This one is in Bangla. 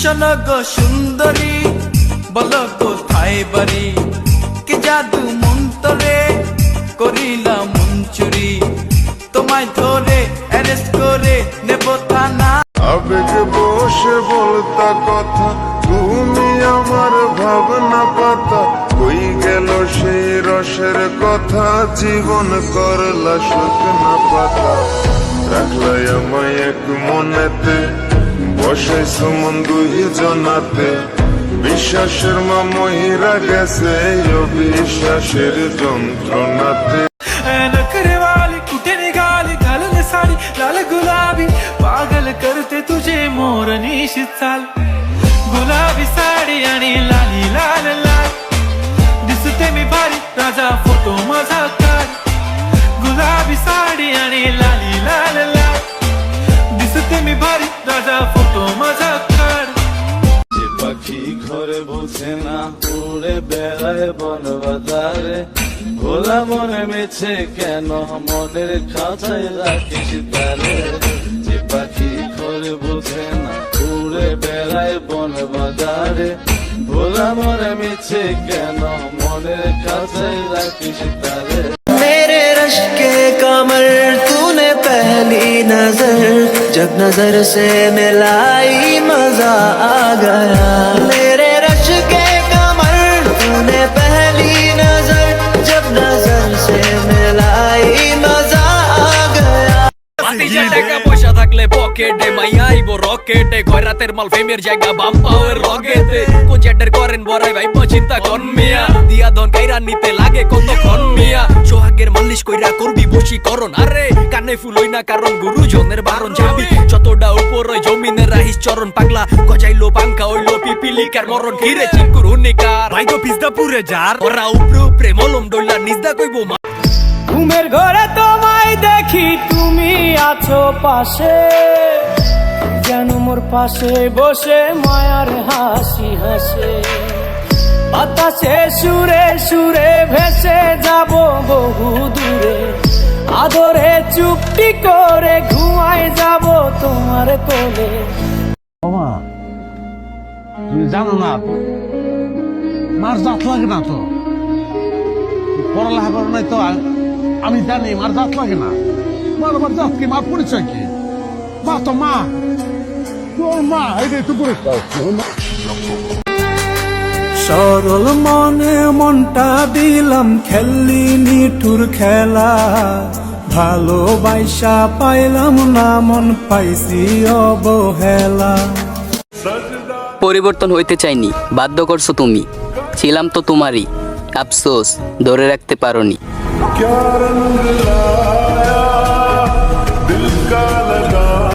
শোনো গো সুন্দরী, বলো কোথায় বাড়ি? কি জাদু মন্তরে করিলা মন চুরি, তোমায় ধরে অ্যারেস্ট করে নেব থানা। আবেগে বসে বলতা কথা, তুমি আমার ভাবনা পাতা। কই গেল সেই রসের কথা, জীবন করলা শুকনা পাতা। রাখলাই আমায় এক মনেতে, বসাইছ মন দুই জনাতে। বিশ্বাসের মা মহিরা গেছে অবিশ্বাসের যন্ত্রণাতে। नखरे वाली कुठे निघाली, घालून साडी लाल गुलाबी, पागल करते तुझे मोरनीशी चाल. गुलाबी साडी आणि लाली लाल लाल, दिसते मी भारी राजा फोटो माझा काढ. गुलाबी साडी आणि लाली लाल लाल, दिसते मी भारी राजा फोटो माझा काढ. যে পাখি ঘরে বসে না, উড়ে বেড়ায় বন বাজারে। ভোলা মনে মেছে কেন, মনের খাঁচায় রাখিস তারে। যে পাখি ঘরে বসে না, উড়ে বেড়ায় বন বাজারে। ভোলা মনে মেছে কেন, মনের খাঁচায় রাখিস তারে। मेरे रश के कमर तूने पहली नजर, जब नजर से मिलाई मजा आ गया। मेरे रश के कमर तूने पहली नजर, जब नजर से मिलाई मजा आ गया। টাকা পয়সা থাকলে পকেটে, মাইয়া আইবো রকেটে। খয়রাতের মাল ফেমের জায়গা বাম পাওয়ার রকেটে। কোন চ্যাটের করেন বড়াই ভাই চিন্তা কন মিয়া, দিয়া ধন কাইরা নিতে লাগে কতক্ষণ মিয়া। সোহাগের মালিশ কইরা করবি বশীকরণ, আরে কানে ফুল হই না কারণ গুরুজনের বারণ। যাবি যতটা উপর ওই জমিনের রাহিস চরণ, পাগলা গজাইলো পাঙ্খা হইলো পিপিলিকার মরণ। ঘিরে চিঙ্কুর হুনিকার ভাই তো পিজদা পুরে যার, ওরা উপরে উপরে মলম ডইলা নিজদা কইবো। ঘুমের ঘরে তোমায় দেখি, তুমি আছো পাশে, যেন মোর পাশে বসে মায়ার হাসি হাসে। বাতাসে সুরে সুরে ভেসে যাব বহু দূরে, আদরে চুপটি করে ঘুমায় যাব তোমার কোলে। বাবা তুমি জানো না, মার জাত লাগে না তো, পড়ালেখা করো নাই তো। আমি জানি মার জাত লাগে না। মার আবার জাত কি, মার পরিচয় কি? মা তো মা, তোর মা। এই তো করে সরল মনে মনটা দিলাম, খেললি নিঠুর খেলা। ভালোবাসা পাইলাম না, মন পাইছি অবহেলা। পরিবর্তন হইতে চাইনি, বাধ্য করছো তুমি। ছিলাম তো তোমারই, আফসোস ধরে রাখতে পারোনি। क्या रंग